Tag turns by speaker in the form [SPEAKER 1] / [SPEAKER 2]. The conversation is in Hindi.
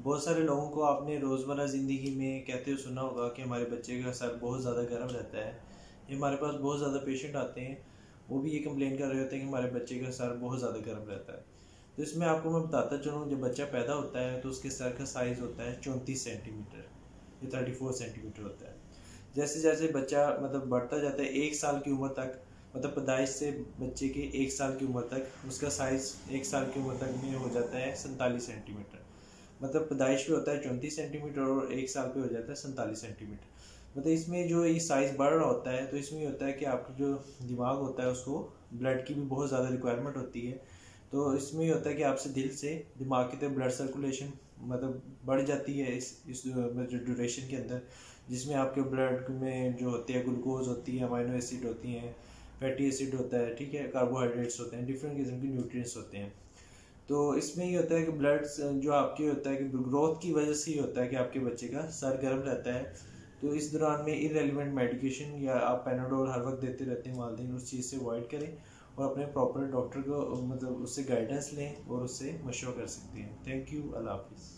[SPEAKER 1] बहुत सारे लोगों को आपने रोज़मर्रा ज़िंदगी में कहते हुए सुना होगा कि हमारे बच्चे का सर बहुत ज़्यादा गर्म रहता है। ये हमारे पास बहुत ज़्यादा पेशेंट आते हैं, वो भी ये कंप्लेन कर रहे होते हैं कि हमारे बच्चे का सर बहुत ज़्यादा गर्म रहता है। तो इसमें आपको मैं बताता चलूँ, जब बच्चा पैदा होता है तो उसके सर का साइज़ होता है 34 सेंटीमीटर, ये 34 सेंटीमीटर होता है। जैसे जैसे बच्चा मतलब बढ़ता जाता है 1 साल की उम्र तक, मतलब पैदाइश से बच्चे के 1 साल की उम्र तक उसका साइज़ 1 साल की उम्र तक में हो जाता है 47 सेंटीमीटर। मतलब पैदाइश पे होता है 34 सेंटीमीटर और 1 साल पे हो जाता है 47 सेंटीमीटर। मतलब इसमें जो ये साइज़ बढ़ रहा होता है तो इसमें ये होता है कि आपका जो दिमाग होता है उसको ब्लड की भी बहुत ज़्यादा रिक्वायरमेंट होती है। तो इसमें ये होता है कि आपसे दिल से दिमाग की तरफ ब्लड सर्कुलेशन मतलब बढ़ जाती है इस जो ड्यूरेशन के अंदर, जिसमें आपके ब्लड में जो होती है ग्लूकोज होती है, अमाइनो एसिड होती हैं, फैटी एसिड होता है, ठीक है, कार्बोहाइड्रेट्स होते हैं, डिफरेंट किस्म के न्यूट्रिएंट्स होते हैं। तो इसमें ये होता है कि ब्लड जो आपके होता है कि ग्रोथ की वजह से ही होता है कि आपके बच्चे का सर गर्म रहता है। तो इस दौरान में इरेलीवेंट मेडिकेशन या आप पैनाडोल हर वक्त देते रहते हैं वालिदैन, उस चीज़ से अवॉइड करें और अपने प्रॉपर डॉक्टर को मतलब उससे गाइडेंस लें और उससे मशवरा कर सकते हैं। थैंक यू, अल्लाह हाफिज़।